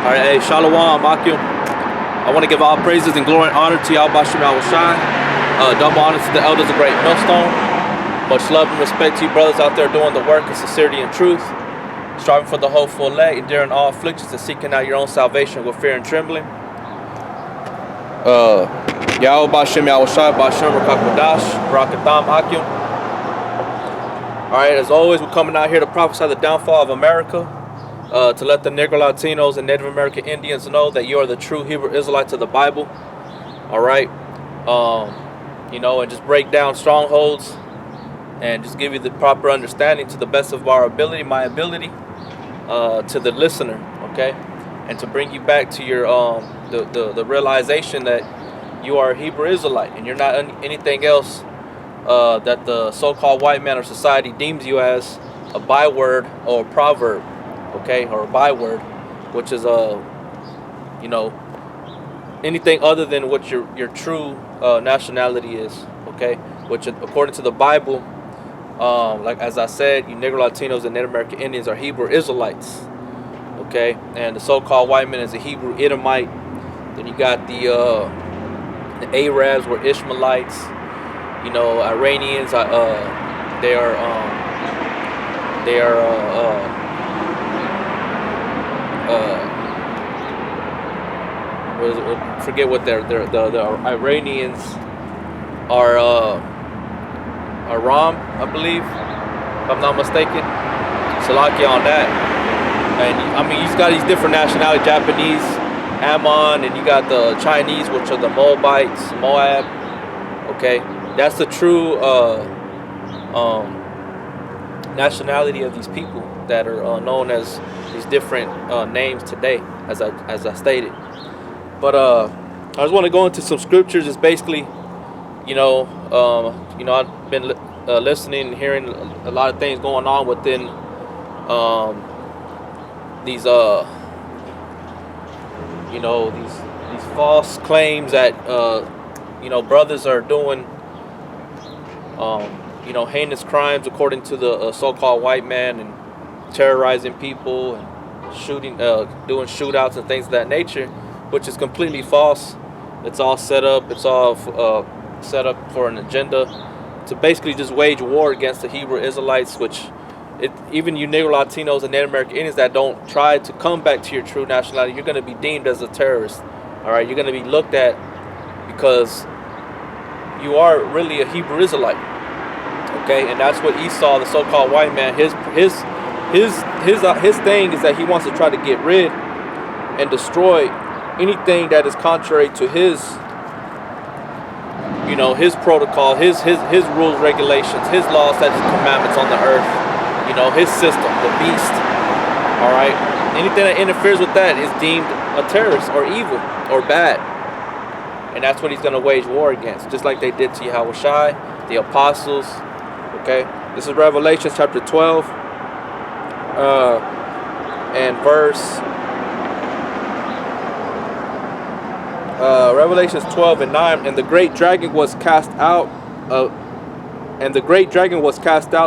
All right, hey, Shalom, Akim. I want to give all praises and glory and honor to Yahweh Shem Shai. Double honor to the elders of Great Millstone. Much love and respect to you brothers out there doing the work in sincerity and truth, striving for the hopeful elect, enduring all afflictions, and seeking out your own salvation with fear and trembling. Yahweh Shem Shai, Bashem Rakakwadash, Barakatham, Akim. All right, as always, we're coming out here to prophesy the downfall of America. To let the Negro Latinos and Native American Indians know that you are the true Hebrew Israelites of the Bible. All right. And just break down strongholds and just give you the proper understanding to the best of our ability, my ability, to the listener. Okay. And to bring you back to your the realization that you are a Hebrew Israelite and you're not anything else that the so-called white man or society deems you as a byword or a proverb. Okay, or a byword, which is anything other than what your true nationality is. Okay, which according to the Bible, like as I said, you Negro Latinos and Native American Indians are Hebrew Israelites. Okay, and the so-called white man is a Hebrew Edomite. Then you got the Arabs were Ishmaelites. Iranians. They are. Forget what the Iranians are Aram, I believe, if I'm not mistaken. Salakia on that. And I mean, you got these different nationalities: Japanese, Ammon, and you got the Chinese, which are the Moabites, Moab. Okay, that's the true nationality of these people that are known as these different names today, as I stated. But I just want to go into some scriptures. It's basically, I've been listening and hearing a lot of things going on within these false claims that brothers are doing heinous crimes according to the so-called white man, and terrorizing people and shooting, doing shootouts and things of that nature, which is completely false. It's all set up. It's all set up for an agenda to basically just wage war against the Hebrew Israelites, which even you Negro Latinos and Native American Indians that don't try to come back to your true nationality, you're going to be deemed as a terrorist. All right, you're going to be looked at because you are really a Hebrew Israelite. Okay, and that's what Esau, the so-called white man, his thing is that he wants to try to get rid and destroy anything that is contrary to his protocol, his rules, regulations, his laws, statutes, commandments on the earth, his system, the beast. All right, anything that interferes with that is deemed a terrorist or evil or bad, and that's what he's going to wage war against, just like they did to Yahweh Shai, the apostles. Okay, this is Revelation chapter 12 and verse Revelations 12 and 9. And the great dragon was cast out,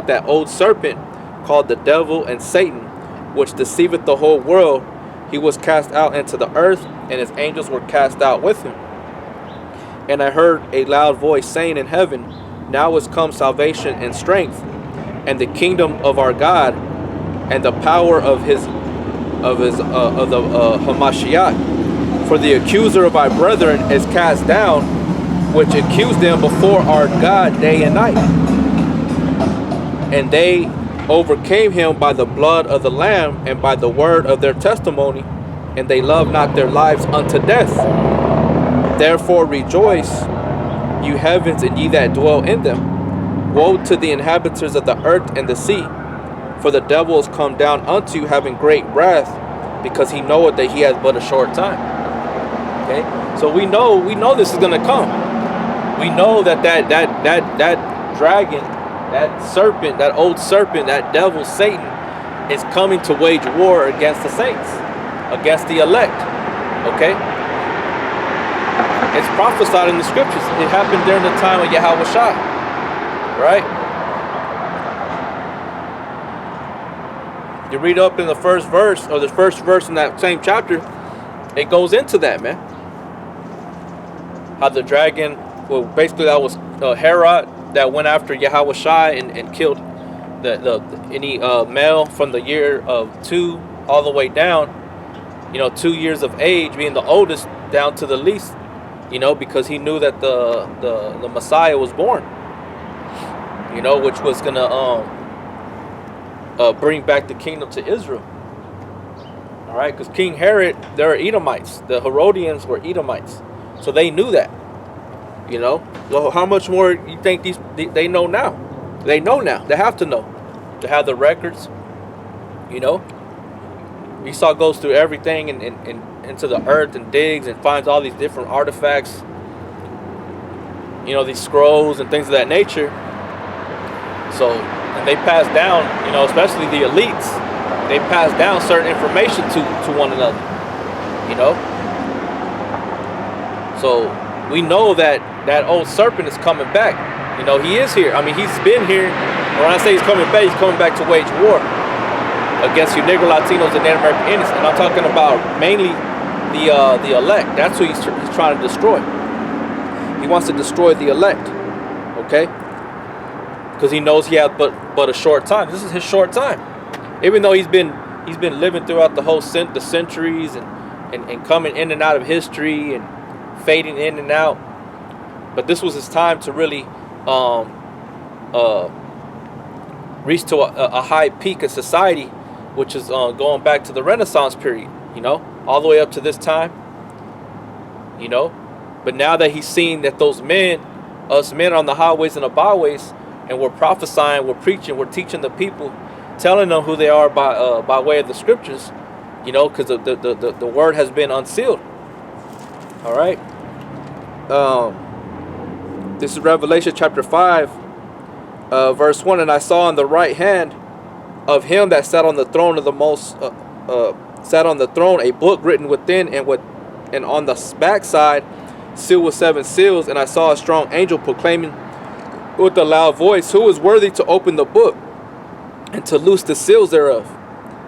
that old serpent called the devil and Satan, which deceiveth the whole world. He was cast out into the earth, and his angels were cast out with him. And I heard a loud voice saying in heaven, now is come salvation and strength, and the kingdom of our God, and the power of the Hamashiach. For the accuser of our brethren is cast down, which accused them before our God day and night. And they overcame him by the blood of the Lamb and by the word of their testimony, and they loved not their lives unto death. Therefore rejoice, you heavens, and ye that dwell in them. Woe to the inhabitants of the earth and the sea, for the devil is come down unto you having great wrath, because he knoweth that he has but a short time. Okay, so we know this is gonna come. We know that dragon, that serpent, that old serpent, that devil Satan is coming to wage war against the saints, against the elect. Okay. It's prophesied in the scriptures. It happened during the time of Yahweh Shai, right? You read up in the first verse in that same chapter, it goes into that, man. How the dragon, well, basically that was Herod that went after Yahushua and killed any male from the year of 2 all the way down, 2 years of age being the oldest down to the least, because he knew that the Messiah was born, which was gonna bring back the kingdom to Israel. All right, because King Herod, they're Edomites. The Herodians were Edomites, so they knew that. Well, how much more you think they know now? They know now. They have to know. They have the records. Esau goes through everything and into the earth and digs and finds all these different artifacts. These scrolls and things of that nature. So, and they pass down, especially the elites, they pass down certain information to one another. So we know that old serpent is coming back. He is here. I mean, he's been here. When I say he's coming back to wage war against you Negro Latinos and Native American Indians. And I'm talking about mainly the elect. That's who he's trying to destroy. He wants to destroy the elect. Okay? Because he knows he has but a short time. This is his short time. Even though he's been living throughout the centuries and coming in and out of history and fading in and out. But this was his time to really reach to a high peak of society, which is going back to the Renaissance period, all the way up to this time, But now that he's seen that us men on the highways and the byways, and we're prophesying, we're preaching, we're teaching the people, telling them who they are by way of the scriptures, because the word has been unsealed. All right. This is Revelation chapter 5, verse 1. And I saw on the right hand of him that sat on the throne of the most sat on the throne a book written within and on the backside sealed with 7 seals. And I saw a strong angel proclaiming with a loud voice, who is worthy to open the book and to loose the seals thereof?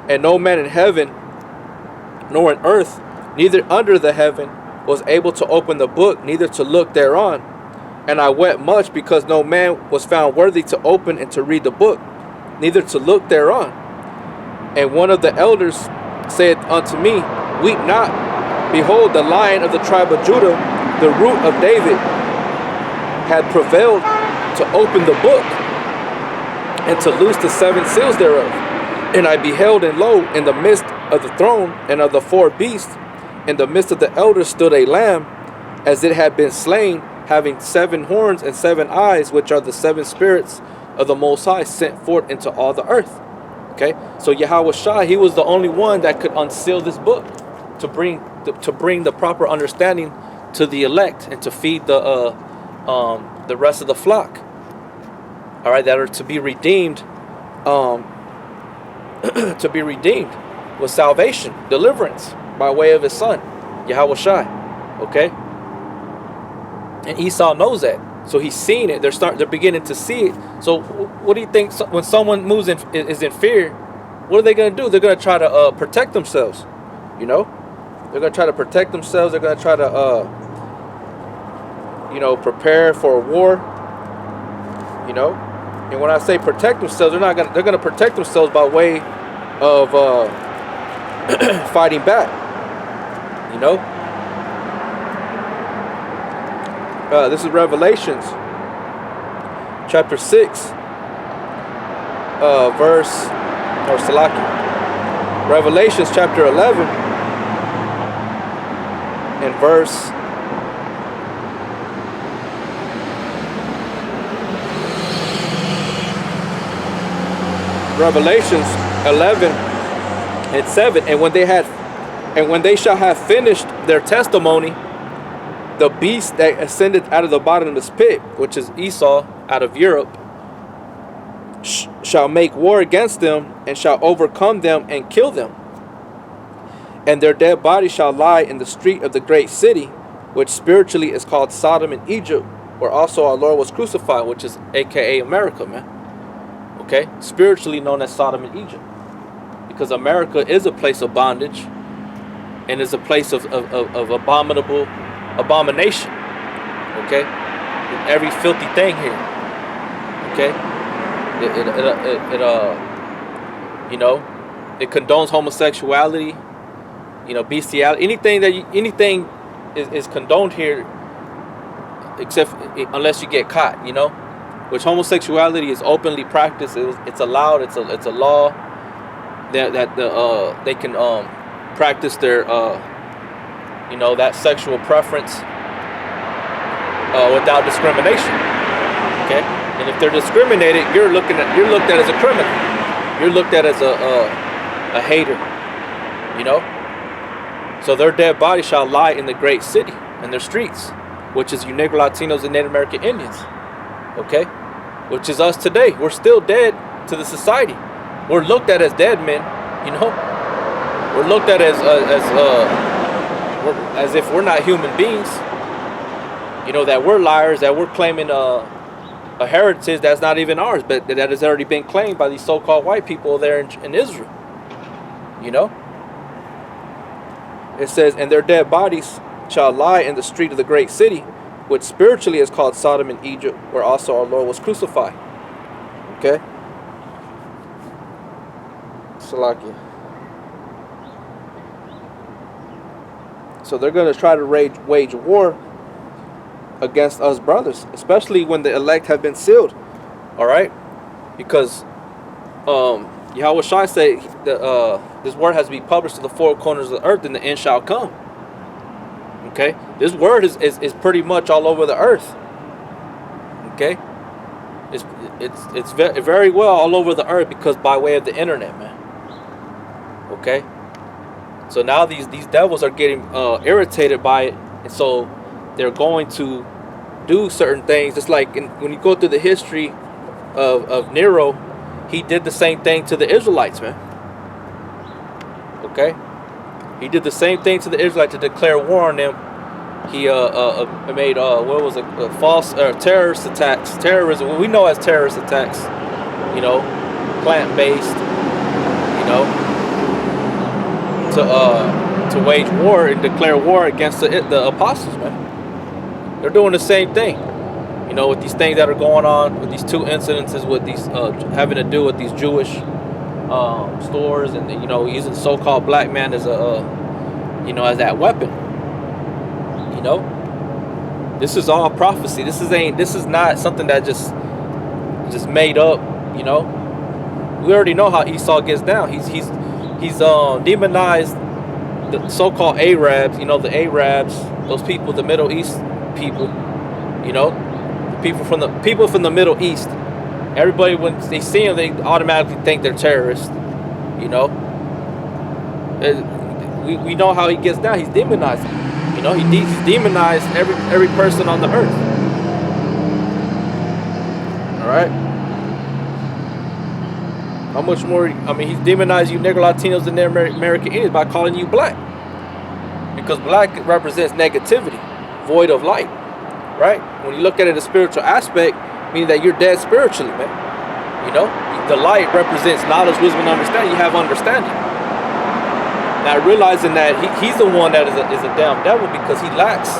And no man in heaven nor in earth, neither under the heaven, was able to open the book, neither to look thereon. And I wept much, because no man was found worthy to open and to read the book, neither to look thereon. And one of the elders said unto me, weep not. Behold, the Lion of the tribe of Judah, the root of David, had prevailed to open the book and to loose the 7 seals thereof. And I beheld, and lo, in the midst of the throne and of the 4 beasts, in the midst of the elders stood a lamb, as it had been slain, having 7 horns and 7 eyes, which are the 7 spirits of the Most High sent forth into all the earth. Okay, so Yahushua, he was the only one that could unseal this book to bring the proper understanding to the elect and to feed the rest of the flock. All right, that are to be redeemed, to be redeemed with salvation, deliverance by way of his son, Yahushua. Okay. And Esau knows that, so he's seeing it. They're beginning to see it. So, what do you think when someone is in fear? What are they going to do? They're going to try to protect themselves. They're going to try to protect themselves. They're going to try to, prepare for a war. And when I say protect themselves, they're going to protect themselves by way of fighting back. This is Revelations chapter 6, Revelations chapter 11 and verse Revelations 11 and 7. And when they shall have finished their testimony, the beast that ascended out of the bottomless pit, which is Esau out of Europe, shall make war against them, and shall overcome them and kill them. And their dead bodies shall lie in the street of the great city, which spiritually is called Sodom and Egypt, where also our Lord was crucified, which is aka America, man. Okay, spiritually known as Sodom and Egypt, because America is a place of bondage. and is a place of abominable abomination. Okay, every filthy thing here. Okay, you know, it condones homosexuality. You know, bestiality. Anything is condoned here, except unless you get caught. You know, which homosexuality is openly practiced. It's allowed. It's a law that they can practice their you know, that sexual preference without discrimination. Okay, and if they're discriminated, you're looked at as a criminal. You're looked at as a hater. You know. So their dead bodies shall lie in the great city, in their streets, which is you Negro Latinos and Native American Indians. Okay, which is us today. We're still dead to the society. We're looked at as dead men. You know, we're looked at as if we're not human beings. You know, that we're liars, that we're claiming a heritage that's not even ours, but that has already been claimed by these so-called white people there in Israel. You know, it says, and their dead bodies shall lie in the street of the great city, which spiritually is called Sodom and Egypt, where also our Lord was crucified. Okay? Salakia. So they're going to try to wage war against us brothers, especially when the elect have been sealed. All right? Because Yahweh Shai said this word has to be published to the four corners of the earth, and the end shall come. Okay? This word is pretty much all over the earth. Okay? It's very, very well all over the earth, because by way of the internet, man. Okay? So now these devils are getting irritated by it, and so they're going to do certain things. Just like when you go through the history of Nero, he did the same thing to the Israelites, man. Okay? He did the same thing to the Israelites to declare war on them. He made what was it, false terrorist attacks, terrorism. What we know as terrorist attacks, you know, plant-based, you know, to wage war and declare war against the apostles, man. They're doing the same thing, you know, with these things that are going on, with these two incidences, with these having to do with these Jewish stores, and you know, using the so-called black man as you know, as that weapon. You know, this is all prophecy. This is not something that just made up. You know, we already know how Esau gets down. He's demonized the so-called Arabs. You know, the Arabs, those people, the Middle East people. You know, the people from the Middle East. Everybody, when they see them, they automatically think they're terrorists. You know, we know how he gets down. He's demonized. You know, he's demonized every person on the earth. All right. How much more? I mean, he's demonized you Negro Latinos and American Indians by calling you black, because black represents negativity, void of light. Right? When you look at it in a spiritual aspect, meaning that you're dead spiritually, man. You know, the light represents knowledge, wisdom, and understanding. You have understanding. Now realizing that he's the one that is a damn devil, because he lacks.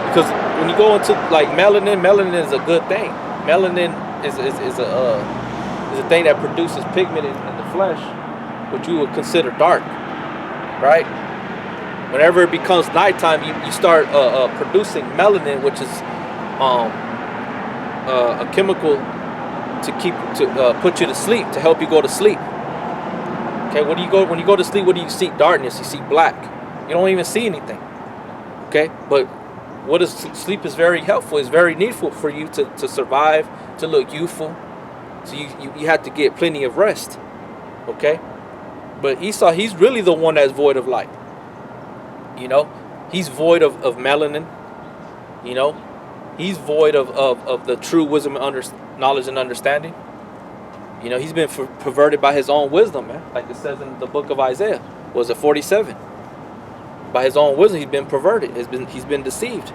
Because when you go into like melanin is a good thing. Melanin is a thing that produces pigment in the flesh, which you would consider dark, right? Whenever it becomes nighttime, you start producing melanin, which is a chemical to put you to sleep, to help you go to sleep. Okay, when you go to sleep, what do you see? Darkness. You see black. You don't even see anything. Okay, but what is sleep is very helpful. It's very needful for you to survive, to look youthful. So you have to get plenty of rest. Okay, but Esau, he's really the one that's void of light. You know, he's void of melanin. You know, he's void of the true wisdom and knowledge and understanding. You know, he's been perverted by his own wisdom, man. Like it says in the book of Isaiah, was it 47? By his own wisdom, he's been perverted. He's been deceived.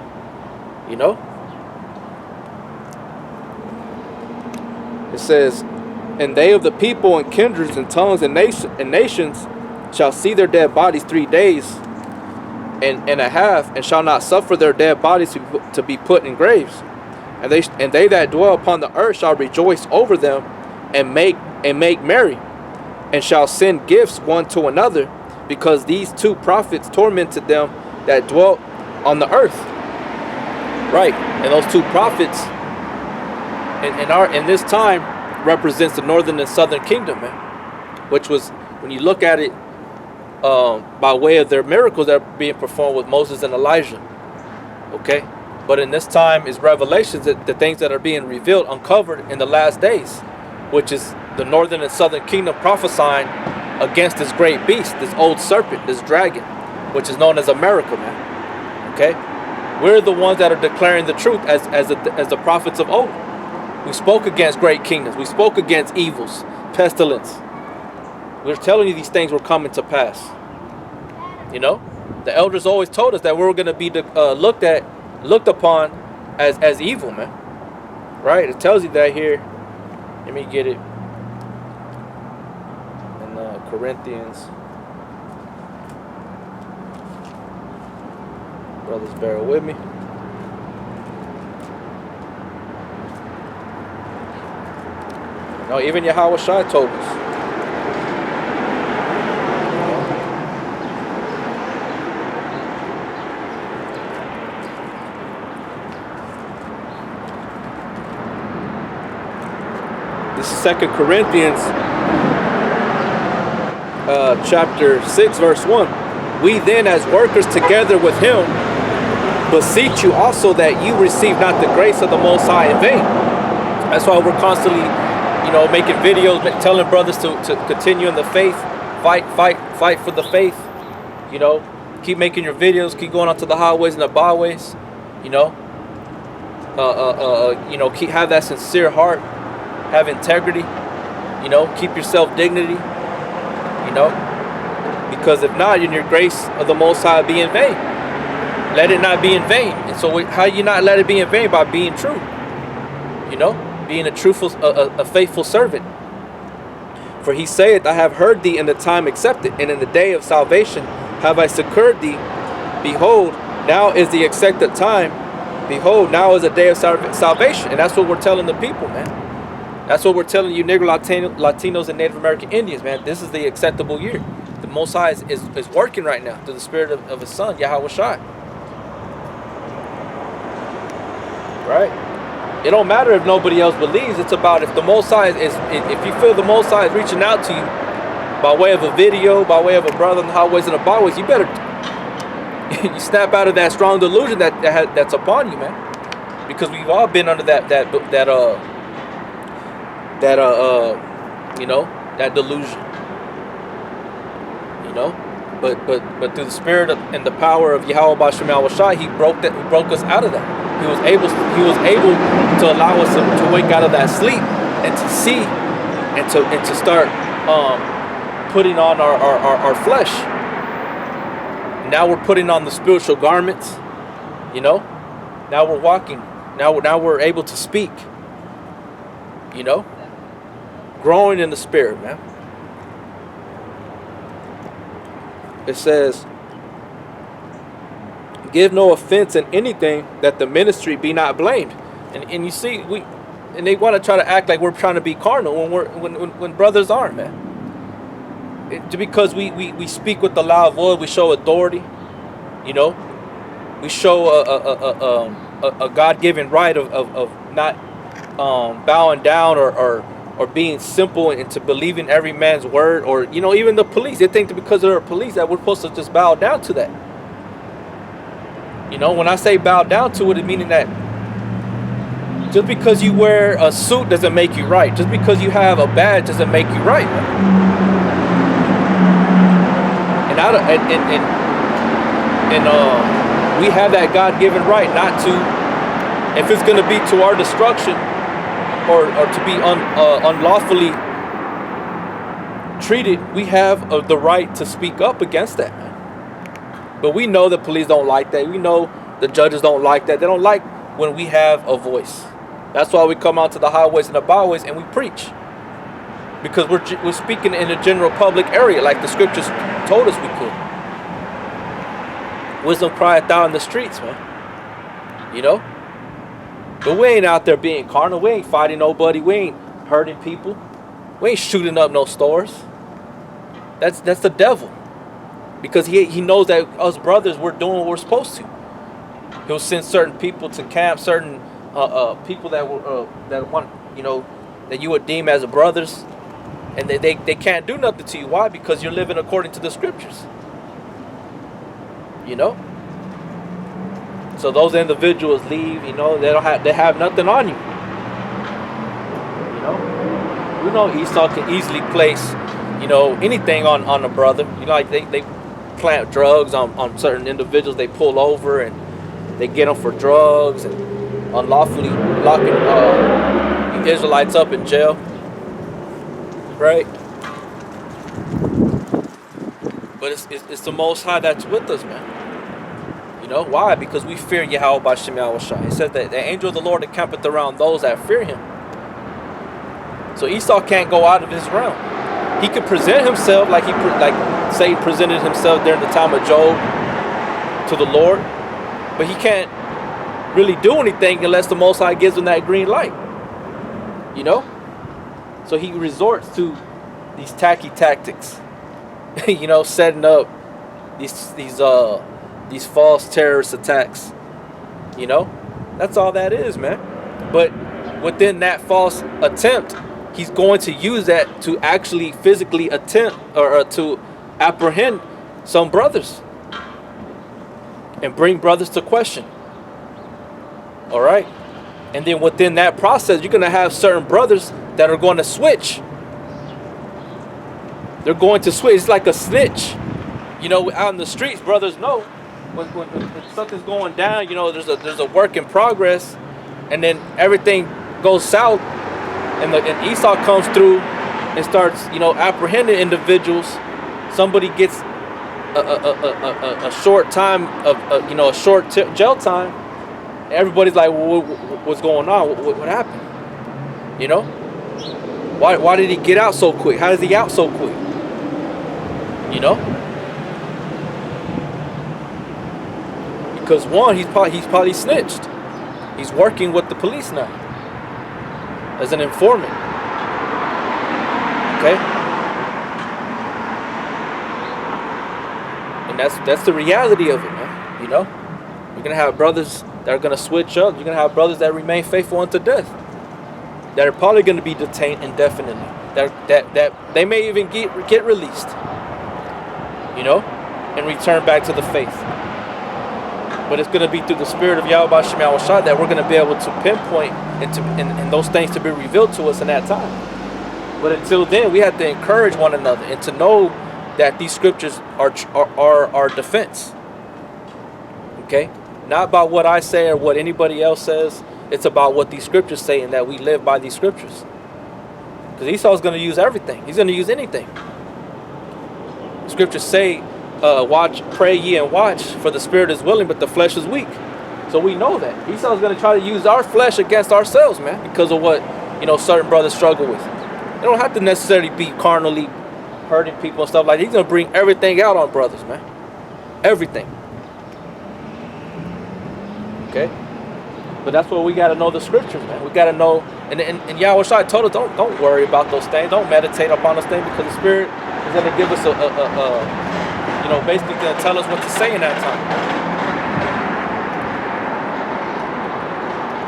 You know? It says, and they of the people and kindreds and tongues and nations shall see their dead bodies 3 days and a half, and shall not suffer their dead bodies to be put in graves. And they that dwell upon the earth shall rejoice over them, and make merry, and shall send gifts one to another, because these two prophets tormented them that dwelt on the earth. Right, and those two prophets in this time represents the northern and southern kingdom, man. Which was, when you look at it, by way of their miracles that are being performed with Moses and Elijah. Okay, but in this time is revelations, that the things that are being revealed, uncovered in the last days, which is the northern and southern kingdom prophesying against this great beast, this old serpent, this dragon, which is known as America, man. Okay, we're the ones that are declaring the truth as the prophets of old. We spoke against great kingdoms. We spoke against evils, pestilence. We're telling you these things were coming to pass. You know, the elders always told us that we were going to be looked upon as evil, man. Right? It tells you that here. Let me get it in Corinthians. Brothers, bear with me. No, even Yahweh Shai told us. This is 2 Corinthians chapter 6, verse 1. We then, as workers together with him, beseech you also that you receive not the grace of the Most High in vain. That's why we're constantly, making videos, telling brothers to continue in the faith, fight for the faith. Keep making your videos, keep going out to the highways and the byways. Keep have that sincere heart, have integrity. Keep yourself dignity. Because if not, then your grace of the Most High be in vain. Let it not be in vain. And so, how you not let it be in vain? By being true. Being a truthful, a faithful servant. For he saith, I have heard thee in the time accepted, and in the day of salvation have I succored thee. Behold, now is the accepted time. Behold, now is the day of salvation. And that's what we're telling the people, man. That's what we're telling you, Negro Latinos and Native American Indians, man. This is the acceptable year. The Most High is working right now through the spirit of his son, Yahweh Shai. Right? It don't matter if nobody else believes. It's about if the Most High if you feel the Most High is reaching out to you by way of a video, by way of a brother in the highways and the byways, you better you snap out of that strong delusion that's upon you, man. Because we've all been under that delusion. But through the spirit and the power of Yahweh B'Shem Yahweh Shai, he broke us out of that. He was able to allow us to wake out of that sleep and to see and to start putting on our flesh. Now we're putting on the spiritual garments. Now we're walking. Now we're able to speak. Growing in the spirit, man. It says, give no offense in anything, that the ministry be not blamed. And you see, they want to try to act like we're trying to be carnal when brothers aren't, man. Because we speak with the loud voice, we show authority. We show a God-given right of not bowing down or being simple and to believing every man's word, or even the police. They think that because they're police that we're supposed to just bow down to that. When I say bow down to it, meaning that just because you wear a suit doesn't make you right. Just because you have a badge doesn't make you right. And we have that God-given right not to, if it's going to be to our destruction or to be unlawfully treated, we have the right to speak up against that, man. But we know the police don't like that. We know the judges don't like that. They don't like when we have a voice. That's why we come out to the highways and the byways and we preach. Because we're speaking in a general public area like the scriptures told us we could. Wisdom crieth out in the streets, man. You know? But we ain't out there being carnal. We ain't fighting nobody. We ain't hurting people. We ain't shooting up no stores. That's the devil. Because he knows that us brothers, we're doing what we're supposed to. He'll send certain people to camp, certain people that want, you know, that you would deem as brothers, and they can't do nothing to you. Why? Because you're living according to the scriptures. You know. So those individuals leave. You know, they have nothing on you. You know. We know Esau can easily place, you know, anything on a brother. You know, like they plant drugs on certain individuals. They pull over and they get them for drugs and unlawfully locking the Israelites up in jail. Right? But it's the Most High that's with us, man. You know why? Because we fear Yahweh B'Shem Yahushua. It says that the angel of the Lord encampeth around those that fear Him. So Esau can't go out of his realm. He could present himself like say he presented himself during the time of Job to the Lord, but he can't really do anything unless the Most High gives him that green light. You know? So he resorts to these tacky tactics. You know, setting up these false terrorist attacks. You know? That's all that is, man. But within that false attempt, he's going to use that to actually physically attempt or to apprehend some brothers and bring brothers to question. All right? And then within that process, you're going to have certain brothers that are going to switch. They're going to switch. It's like a snitch. You know, out in the streets, brothers know when something's going down, you know, there's a work in progress, and then everything goes south, and Esau comes through and starts, you know, apprehending individuals. Somebody gets a short time of you know, a short jail time. Everybody's like, well, what's going on? What happened? You know, why did he get out so quick? How is he out so quick? You know, because one, he's probably snitched. He's working with the police now as an informant. Okay, and that's the reality of it, man. You know, you're gonna have brothers that are gonna switch up. You're gonna have brothers that remain faithful unto death, that are probably gonna be detained indefinitely. That they may even get released. You know, and return back to the faith. But it's going to be through the Spirit of Yahweh B'Shem Yahushua that we're going to be able to pinpoint and those things to be revealed to us in that time. But until then, we have to encourage one another and to know that these scriptures are our defense. Okay? Not about what I say or what anybody else says. It's about what these scriptures say and that we live by these scriptures. Because Esau's going to use everything. He's going to use anything. Scriptures say, watch, pray ye and watch, for the spirit is willing, but the flesh is weak. So we know that Esau's going to try to use our flesh against ourselves, man, because of what, you know, certain brothers struggle with. They don't have to necessarily be carnally hurting people and stuff like that. He's going to bring everything out on brothers, man. Everything. Okay? But that's what we got to know, the scriptures, man. We got to know, and Yahushua told us, don't worry about those things. Don't meditate upon those things, because the Spirit is going to give us you know, basically going to tell us what to say in that time.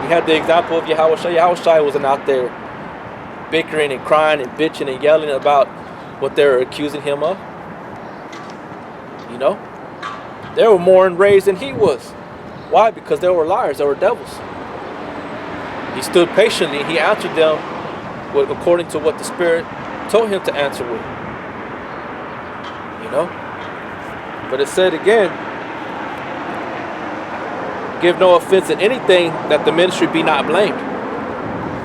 We had the example of Yahushua. Yahushua wasn't out there bickering and crying and bitching and yelling about what they were accusing him of. You know? They were more enraged than he was. Why? Because they were liars. They were devils. He stood patiently. He answered them according to what the Spirit told him to answer with. You know? But it said again, give no offense in anything, that the ministry be not blamed.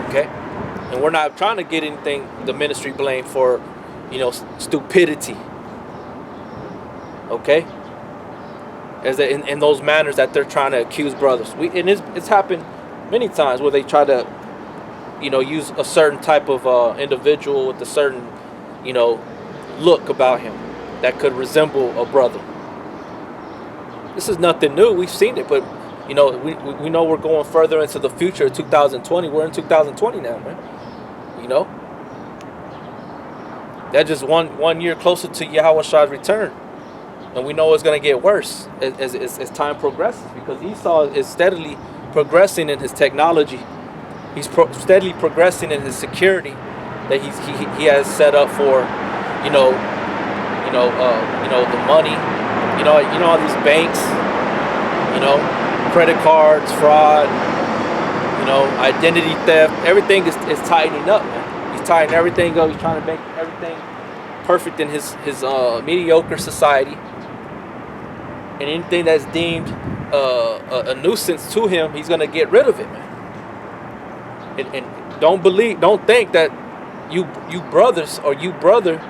Okay? And we're not trying to get anything, the ministry blamed for, you know, stupidity. Okay? As in those manners that they're trying to accuse brothers. And it's happened many times where they try to, you know, use a certain type of individual with a certain, you know, look about him that could resemble a brother. This is nothing new. We've seen it, but you know, we know we're going further into the future. 2020. We're in 2020 now, man. You know, that's just one year closer to Yahushua's return, and we know it's gonna get worse as time progresses, because Esau is steadily progressing in his technology. He's steadily progressing in his security that he has set up for, the money, all these banks, credit cards, fraud, identity theft. Everything is tightening up, man. He's tightening everything up. He's trying to make everything perfect in his mediocre society, and anything that's deemed a nuisance to him, he's gonna get rid of it, man. And don't think that you brothers or you brother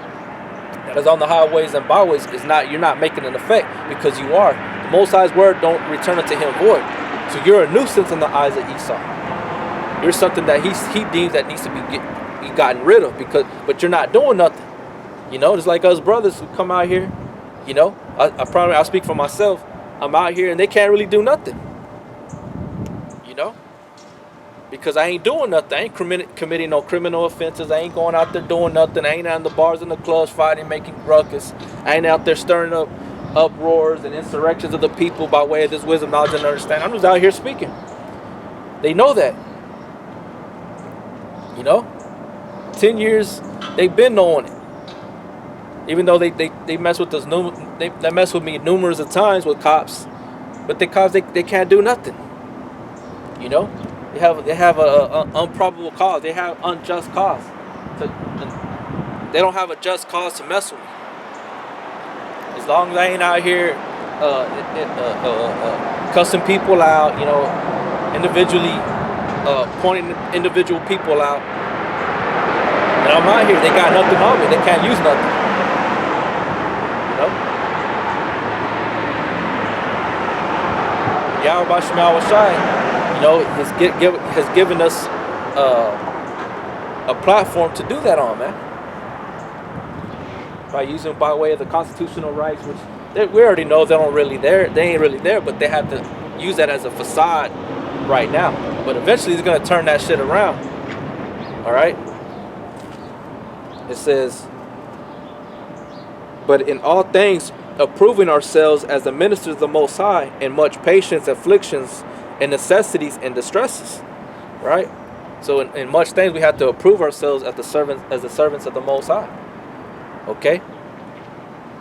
that is on the highways and byways you're not making an effect, because you are. The Most High's word don't return unto him void. So you're a nuisance in the eyes of Esau. You're something that he deems that needs to be gotten rid of, but you're not doing nothing. Just like us brothers who come out here. I speak for myself. I'm out here and they can't really do nothing. Because I ain't doing nothing. I ain't committing no criminal offenses. I ain't going out there doing nothing. I ain't out in the bars and the clubs fighting, making ruckus. I ain't out there stirring up uproars and insurrections of the people by way of this wisdom, knowledge, and understanding. I'm just out here speaking. They know that. 10 years they've been knowing it. Even though they mess with us, they mess with me numerous of times with cops, but the cops they can't do nothing. They have a unprobable cause. They have unjust cause. They don't have a just cause to mess with me. As long as I ain't out here cussing people out, individually pointing individual people out. And I'm out here. They got nothing on me. They can't use nothing. Yahweh Shema Shai, has given us a platform to do that on, man. By way of the constitutional rights, which we already know they ain't really there, but they have to use that as a facade right now. But eventually it's gonna turn that shit around. All right. It says, but in all things, approving ourselves as the ministers of the Most High in much patience, afflictions, and necessities and distresses, right? So in much things we have to approve ourselves as the servants of the Most High. Okay?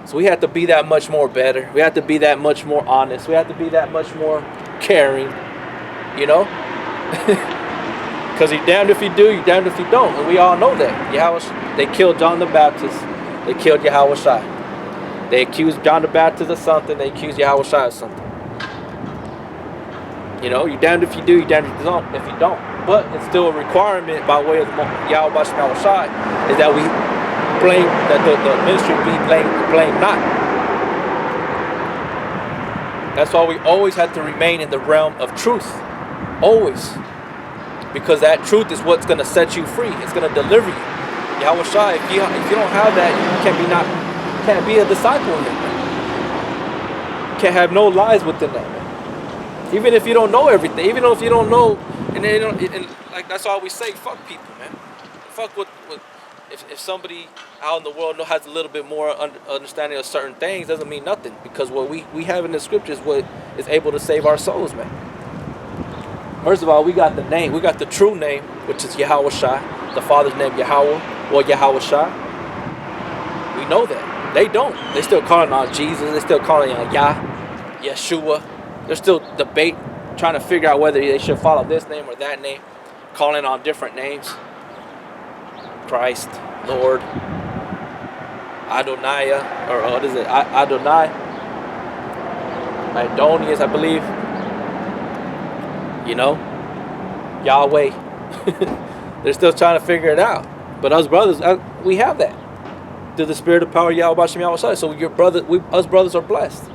So we have to be that much more better. We have to be that much more honest. We have to be that much more caring, because you're damned if you do, you're damned if you don't, and we all know that. They killed John the Baptist. They killed Yahushua. They accused John the Baptist of something. They accused Yahushua of something. You're damned if you do, you're damned if you don't. But it's still a requirement by way of Yahweh Shai is that we blame, that the ministry be blamed not. That's why we always have to remain in the realm of truth. Always. Because that truth is what's going to set you free. It's going to deliver you. Yahweh Shai, if you don't have that, you can't be a disciple in it. You can't have no lies within that, man. Even if you don't know everything, even if you don't know, and that's why we say, fuck people, man. Fuck if somebody out in the world has a little bit more understanding of certain things, doesn't mean nothing, because what we have in the scriptures is what is able to save our souls, man. First of all, we got the name, we got the true name, which is Yahushua, the Father's name Yahweh, or Yahushua. We know that. They don't. They still calling on Jesus. They still calling on Yeshua. They're still trying to figure out whether they should follow this name or that name, calling on different names. Christ, Lord, Adonai, or what is it? Adonai, Adonius, I believe. Yahweh. They're still trying to figure it out. But us brothers, we have that through the spirit of power, Yahweh Shem Yahweh Shai. So us brothers are blessed,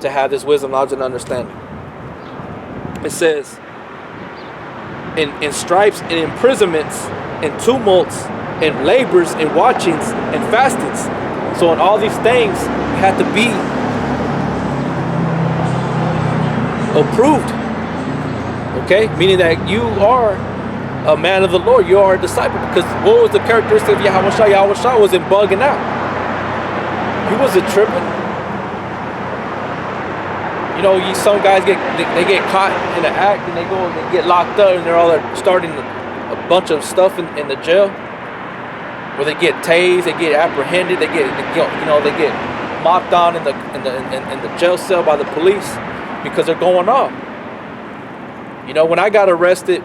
to have this wisdom, knowledge, and understanding. It says, in stripes, in imprisonments, in tumults, in labors, in watchings, and fastings. So in all these things, we have to be approved. Okay, meaning that you are a man of the Lord. You are a disciple. Because what was the characteristic of Yahushua? Yahushua wasn't bugging out. He wasn't tripping. You know, some guys get caught in the act and they get locked up and they're all starting a bunch of stuff in the jail, where they get tased, they get apprehended, they get mopped on in the jail cell by the police because they're going off. You know, when I got arrested,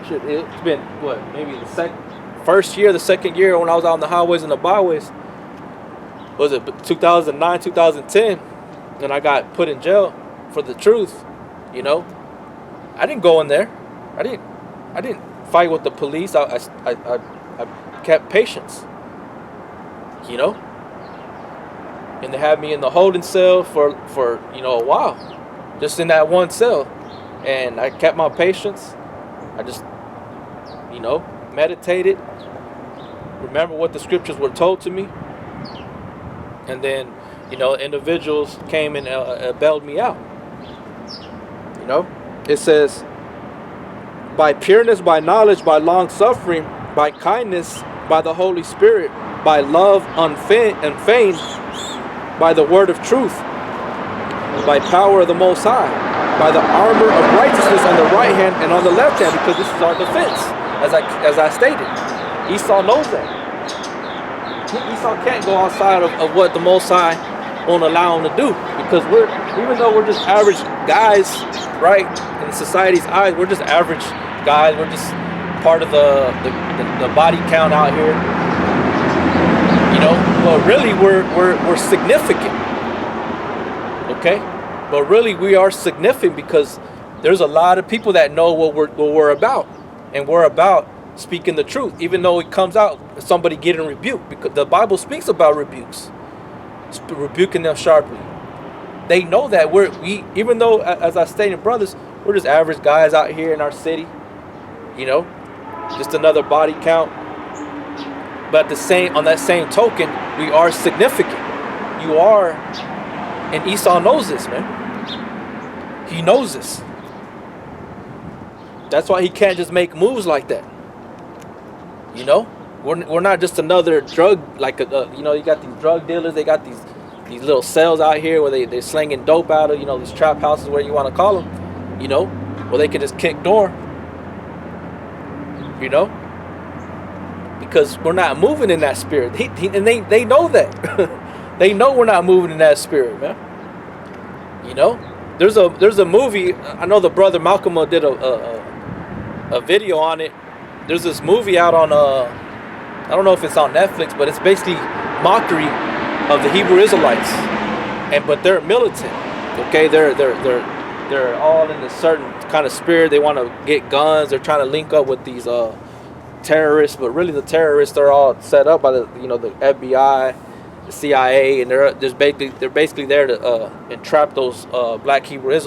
it's been what, maybe the second year when I was out on the highways and the byways. Was it 2009, 2010? And I got put in jail for the truth. You know, I didn't go in there. I didn't fight with the police. I kept patience. You know, and they had me in the holding cell for a while, just in that one cell, and I kept my patience. I just meditated, remember what the scriptures were told to me, and then individuals came and bailed me out. It says, by pureness, by knowledge, by long suffering, by kindness, by the Holy Spirit, by love unfeigned, by the word of truth, by power of the Most High, by the armor of righteousness on the right hand and on the left hand, because this is our defense, as I stated. Esau knows that. Esau can't go outside of what the Most High won't allow him to do, because even though we're just average guys, right, in society's eyes, we're just average guys. We're just part of the body count out here, but really we're significant. Okay, but really we are significant because there's a lot of people that know what we're about, and we're about speaking the truth, even though it comes out somebody getting rebuked, because the Bible speaks about rebukes, rebuking them sharply. They know that we even though, as I stated, brothers, we're just average guys out here in our city, just another body count. But on that same token, we are significant. You are, and Esau knows this, man. He knows this. That's why he can't just make moves like that. We're not just another drug, like you got these drug dealers. They got these little cells out here where they're slinging dope out of, these trap houses, where you want to call them, where they can just kick door, because we're not moving in that spirit. And they know that. They know we're not moving in that spirit, man. There's a movie. I know the brother Malcolm did a video on it. There's this movie out on I don't know if it's on Netflix, but it's basically mockery of the Hebrew Israelites, but they're militant. Okay, they're all in a certain kind of spirit. They want to get guns. They're trying to link up with these terrorists, but really the terrorists are all set up by the FBI, the CIA, and they're basically there to entrap those black Hebrew Israelites.